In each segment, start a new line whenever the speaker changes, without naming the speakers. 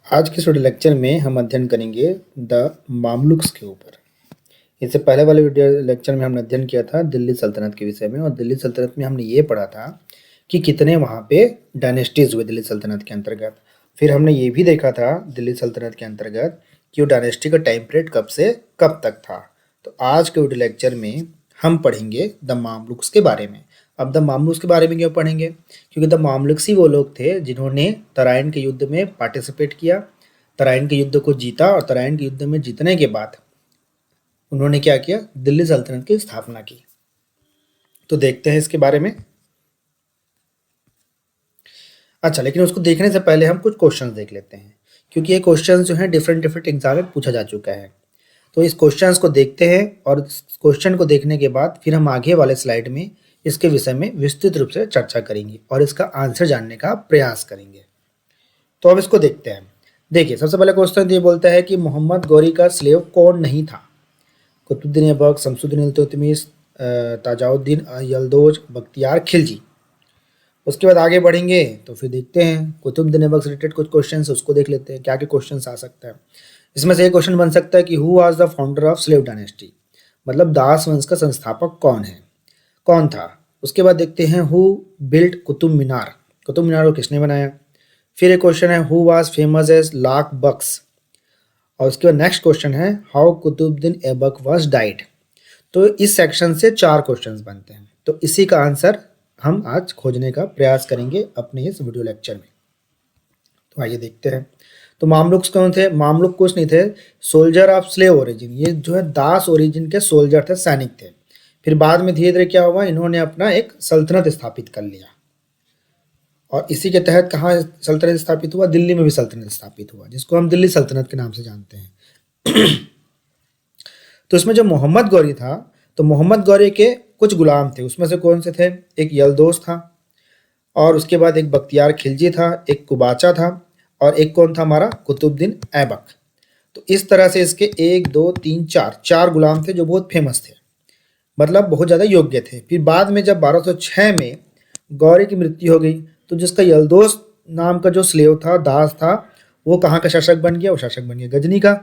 आज के video lecture में हम अध्ययन करेंगे द मामलुक्स के ऊपर। इससे पहले वाले वीडियो लेक्चर में हमने अध्ययन किया था दिल्ली सल्तनत के विषय में, और दिल्ली सल्तनत में हमने ये पढ़ा था कि कितने वहाँ पे डायनेस्टीज हुए दिल्ली सल्तनत के अंतर्गत। फिर हमने ये भी देखा था दिल्ली सल्तनत के अंतर्गत कि वो डायनेस्टी का टाइम पीरियड कब से कब तक था। तो आज के वीडियो लेक्चर में हम पढ़ेंगे द मामलुक्स के बारे में। अब द मामलुक्स के बारे में क्यों पढ़ेंगे? क्योंकि द मामलुक्स ही वो लोग थे जिन्होंने तराइन के युद्ध में पार्टिसिपेट किया, तराइन के युद्ध को जीता, और तराइन के युद्ध में जीतने के बाद उन्होंने क्या किया? दिल्ली सल्तनत की स्थापना की। तो देखते हैं इसके बारे में। अच्छा, लेकिन उसको देखने से पहले हम कुछ क्वेश्चंस देख लेते हैं, क्योंकि ये क्वेश्चंस जो हैं डिफरेंट एग्जाम में पूछा जा चुका है। तो इस क्वेश्चंस को देखते हैं, और क्वेश्चन को देखने के बाद फिर हम आगे वाले स्लाइड में इसके विषय में विस्तृत रूप से चर्चा करेंगे और इसका आंसर जानने का प्रयास करेंगे। तो अब इसको देखते हैं। देखिए, सबसे पहले क्वेश्चन ये बोलता है कि मोहम्मद गौरी का स्लेव कौन नहीं था? कुतुबुद्दीन ऐबक, शमसुद्दीन इल्तुतमिश, ताजुद्दीन यलदौज, बख्तियार खिलजी। उसके बाद आगे बढ़ेंगे तो फिर देखते हैं कुतुबुद्दीन ऐबक से रिलेटेड कुछ क्वेश्चन, उसको देख लेते हैं क्या क्या क्वेश्चन आ सकता है। इसमें से एक क्वेश्चन बन सकता है कि who was the founder of slave dynasty, मतलब दास वंश का संस्थापक कौन था। उसके बाद देखते हैं हु बिल्ट कुतुब मीनार, कुतुब मीनार को किसने बनाया। फिर एक क्वेश्चन है who was famous as Lakh Baksh, और उसके बाद नेक्स्ट क्वेश्चन है how Qutubuddin Aibak was died. तो इस सेक्शन से 4 क्वेश्चंस बनते हैं, तो इसी का आंसर हम आज खोजने का प्रयास करेंगे अपने इस वीडियो लेक्चर में। तो आइए देखते हैं। तो मामलुक्स कौन थे? मामलुक कुछ नहीं थे, सोल्जर ऑफ स्लेव ओरिजिन। ये जो है दास ओरिजिन के सोल्जर थे, सैनिक थे। फिर बाद में धीरे धीरे क्या हुआ, इन्होंने अपना एक सल्तनत स्थापित कर लिया, और इसी के तहत कहाँ सल्तनत स्थापित हुआ? दिल्ली में भी सल्तनत स्थापित हुआ, जिसको हम दिल्ली सल्तनत के नाम से जानते हैं। तो इसमें जो मोहम्मद गौरी था, तो मोहम्मद गौरी के कुछ गुलाम थे। उसमें से कौन से थे? एक यलदौज था, और उसके बाद एक बख्तियार खिलजी था, एक कुबाचा था, और एक कौन था हमारा? कुतुबुद्दीन ऐबक। तो इस तरह से इसके 1 2 3 4 गुलाम थे जो बहुत फेमस थे, मतलब बहुत ज़्यादा योग्य थे। फिर बाद में जब 1206 में गौरी की मृत्यु हो गई, तो जिसका यलदौज नाम का जो स्लेव था, दास था, वो कहाँ का शासक बन गया? वो शासक बन गया गजनी का।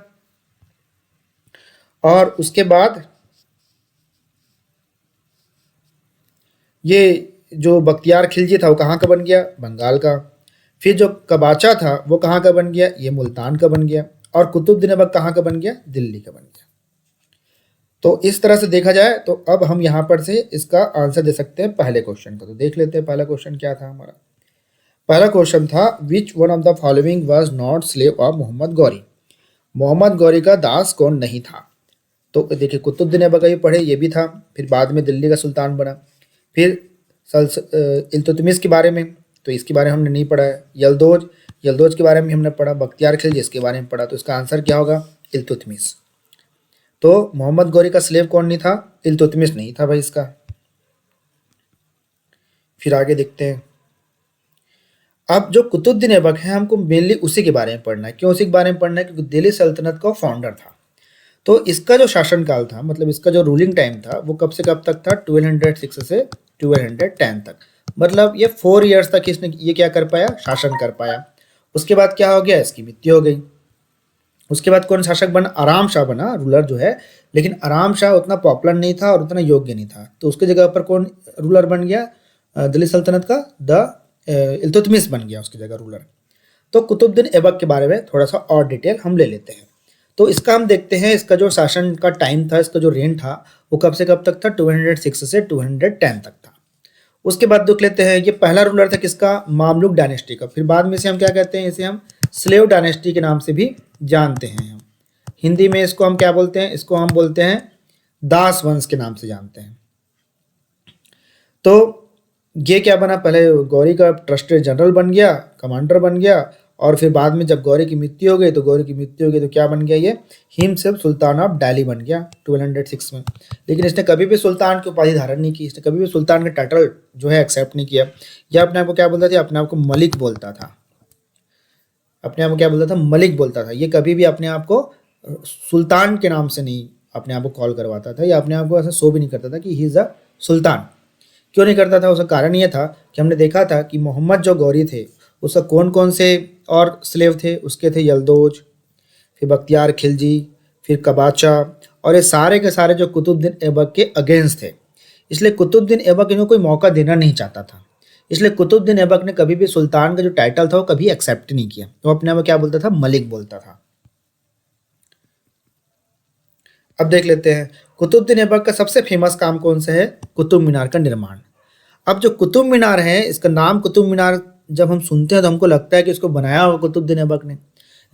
और उसके बाद ये जो बख्तियार खिलजी था वो कहाँ का बन गया? बंगाल का। फिर जो कबाचा था वो कहाँ का बन गया? ये मुल्तान का बन गया। और कुतुबुद्दीन ऐबक कहाँ का बन गया? दिल्ली का बन गया। तो इस तरह से देखा जाए तो अब हम यहाँ पर से इसका आंसर दे सकते हैं पहले क्वेश्चन का। तो देख लेते हैं पहला क्वेश्चन क्या था हमारा। पहला क्वेश्चन था which one of the following was not slave of Mohammad Ghori, Mohammad Ghori का दास कौन नहीं था। तो देखिए, कुतुबुद्दीन ऐबक ये पढ़े, ये भी था, फिर बाद में दिल्ली का सुल्तान बना। फिर इल्तुतमिश के बारे में, तो इसके बारे में हमने नहीं पढ़ा है। यलदौज के बारे में हमने पढ़ा, बख्तियार खिलजी इसके बारे में पढ़ा। तो इसका आंसर क्या होगा? इल्तुतमिश। तो मोहम्मद गौरी का स्लेव कौन नहीं था? इल्तुतमिश नहीं था भाई इसका। फिर आगे देखते हैं। अब जो कुतुबुद्दीन ऐबक है, हमको मेनली उसी के बारे में पढ़ना है। क्यों उसी के बारे में पढ़ना है? क्योंकि दिल्ली सल्तनत का फाउंडर था। तो इसका जो शासनकाल था, मतलब इसका जो रूलिंग टाइम था, वो कब से कब तक था? 1206 से 1210 तक। मतलब ये 4 ईयर्स तक इसने ये क्या कर पाया? शासन कर पाया। उसके बाद क्या हो गया? इसकी मृत्यु हो गई। उसके बाद कौन शासक बना? आराम शाह बना, रूलर जो है। लेकिन आराम शाह उतना पॉपुलर नहीं था और उतना योग्य नहीं था, तो उसके जगह पर कौन रूलर बन गया दिल्ली सल्तनत का? इल्तुतमिश बन गया उसकी जगह रूलर। तो कुतुबुद्दीन ऐबक के बारे में थोड़ा सा और डिटेल हम ले लेते हैं। तो इसका हम देखते हैं, इसका जो शासन का टाइम था, इसका जो रेन था, वो कब से कब तक था? 206 से 210 तक था। उसके बाद देख लेते हैं, ये पहला रूलर था किसका? मामलुक डायनेस्टी का। फिर बाद में इसे हम क्या कहते हैं? इसे हम स्लेव डायनेस्टी के नाम से भी जानते हैं। हम हिंदी में इसको हम क्या बोलते हैं? इसको हम बोलते हैं दास वंश के नाम से जानते हैं। तो ये क्या बना? पहले गौरी का ट्रस्टेड जनरल बन गया, कमांडर बन गया, और फिर बाद में जब गौरी की मृत्यु हो गई तो क्या बन गया? ये हिमसेप सुल्तान ऑफ दिल्ली बन गया 1206 में। लेकिन इसने कभी भी सुल्तान की उपाधि धारण नहीं की, इसने कभी भी सुल्तान का टाइटल जो है एक्सेप्ट नहीं किया। यह अपने आप को क्या बोलता था? अपने आप को मलिक बोलता था। अपने आप को क्या बोलता था? मलिक बोलता था। ये कभी भी अपने आप को सुल्तान के नाम से नहीं अपने आप को कॉल करवाता था, या अपने आप को ऐसा शो भी नहीं करता था कि ही इज़ अ सुल्तान। क्यों नहीं करता था? उसका कारण ये था कि हमने देखा था कि मोहम्मद जो गौरी थे, उसका कौन कौन से और स्लेव थे, उसके थे यल्दोज, फिर बख्तियार खिलजी, फिर कबाचा, और ये सारे के सारे जो कुतुबुद्दीन ऐबक के अगेंस्ट थे। इसलिए कुतुबुद्दीन ऐबक इनको कोई मौका देना नहीं चाहता था। इसलिए कुतुबुद्दीन ऐबक ने कभी भी सुल्तान का जो टाइटल था वो कभी एक्सेप्ट नहीं किया। वो अपने आप क्या बोलता था, मलिक बोलता था। अब देख लेते हैं कुतुबुद्दीन ऐबक का सबसे फेमस काम कौन सा है, कुतुब मीनार का निर्माण। अब जो कुतुब मीनार है, इसका नाम कुतुब मीनार जब हम सुनते हैं तो हमको लगता है कि इसको बनाया हुआ कुतुबुद्दीन ऐबक ने,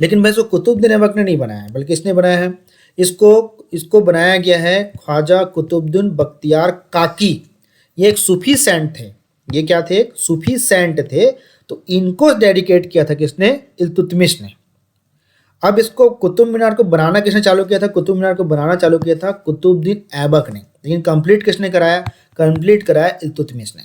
लेकिन भाई इसको कुतुबुद्दीन ऐबक ने नहीं बनाया, बल्कि इसने बनाया है, इसको बनाया गया है ख्वाजा कुतुबुद्दीन बख्तियार काकी। ये एक सूफी सेंट थे। ये क्या थे, एक सूफी सेंट थे। तो इनको डेडिकेट किया था किसने, इल्तुतमिश ने। अब इसको कुतुब मीनार को बनाना किसने चालू किया था, कुतुब मीनार को बनाना चालू किया था कुतुबुद्दीन ऐबक ने, लेकिन कंप्लीट किसने कराया, कंप्लीट कराया इल्तुतमिश ने।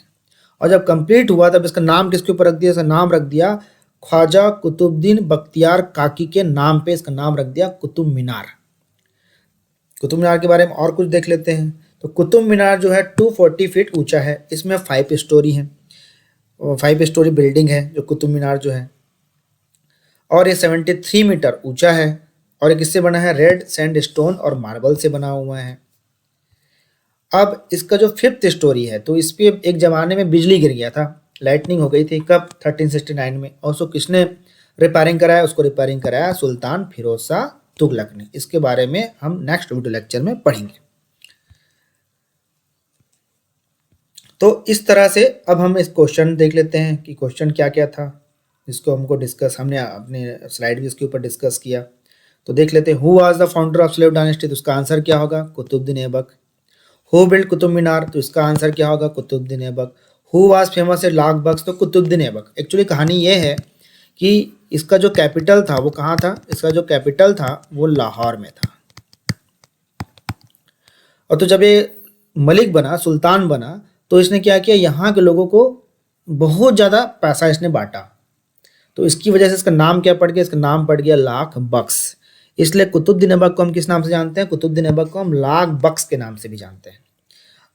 और जब कंप्लीट हुआ तब इसका नाम किसके ऊपर रख दिया, इसका नाम रख दिया ख्वाजा कुतुबुद्दीन बख्तियार काकी के नाम पे इसका नाम रख दिया कुतुब मीनार। कुतुब मीनार के बारे में और कुछ देख लेते हैं। तो कुतुब मीनार जो है 240 फीट ऊंचा है। इसमें 5 स्टोरी है, 5 स्टोरी बिल्डिंग है जो कुतुब मीनार जो है, और ये 73 मीटर ऊंचा है, और ये किससे बना है, रेड सैंड स्टोन और मार्बल से बना हुआ है। अब इसका जो 5th स्टोरी है, तो इस पे एक ज़माने में बिजली गिर गया था, लाइटनिंग हो गई थी, कब, 1369 में। और उसको किसने रिपेयरिंग कराया, उसको रिपेयरिंग कराया सुल्तान फिरोज शाह तुगलक ने। इसके बारे में हम नेक्स्ट वीडियो लेक्चर में पढ़ेंगे। तो इस तरह से अब हम इस क्वेश्चन देख लेते हैं कि क्वेश्चन क्या क्या था, जिसको हमको डिस्कस, हमने अपने स्लाइड में इसके ऊपर डिस्कस किया। तो देख लेते हैं, who was the founder of slave dynasty, तो उसका आंसर क्या होगा, कुतुबुद्दीन ऐबक। हु बिल्ड कुतुब मीनार, तो इसका आंसर क्या होगा, Qutubuddin Aibak. Who was famous at Lakh Baksh, तो कुतुबुद्दीन ऐबक। एक्चुअली कहानी ये है कि इसका जो कैपिटल था वो कहाँ था, इसका जो कैपिटल था वो लाहौर में था। और तो जब ये मलिक बना, सुल्तान बना, तो इसने क्या किया, यहाँ के लोगों को बहुत ज़्यादा पैसा इसने बांटा। तो इसकी वजह से इसका नाम क्या पड़ गया, इसका नाम पड़ गया लाख बक्स। इसलिए कुतुबुद्दीन ऐबक को हम किस नाम से जानते हैं, कुतुबुद्दीन ऐबक को हम लाख बक्स के नाम से भी जानते हैं।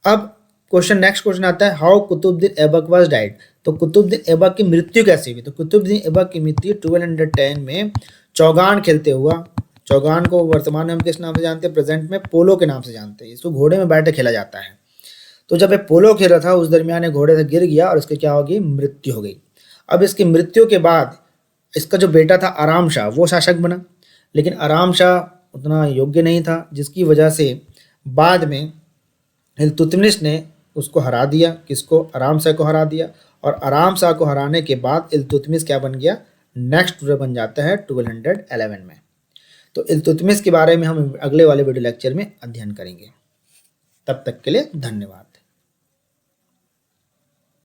अब नेक्स्ट क्वेश्चन आता है, how Qutubuddin Aibak was died, तो कुतुबुद्दीन ऐबक की मृत्यु कैसे हुई। तो कुतुबुद्दीन ऐबक की मृत्यु 1210 में चौगान खेलते हुआ। चौगान को वर्तमान में हम किस नाम से जानते हैं, प्रेजेंट में पोलो के नाम से जानते हैं। इसको घोड़े में बैठे खेला जाता है। तो जब ये पोलो खेल रहा था उस दरमियान घोड़े से गिर गया और इसकी क्या होगी, मृत्यु हो गई। अब इसकी मृत्यु के बाद इसका जो बेटा था आराम शाह, वो शासक बना, लेकिन आराम शाह उतना योग्य नहीं था, जिसकी वजह से बाद में इल्तुतमिश ने उसको हरा दिया। किसको, आराम शाह को हरा दिया। और आराम शाह को हराने के बाद इल्तुतमिश क्या बन गया, नेक्स्ट रूलर बन जाता है 1211 में। तो इल्तुतमिश के बारे में हम अगले वाले वीडियो लेक्चर में अध्ययन करेंगे। तब तक के लिए धन्यवाद।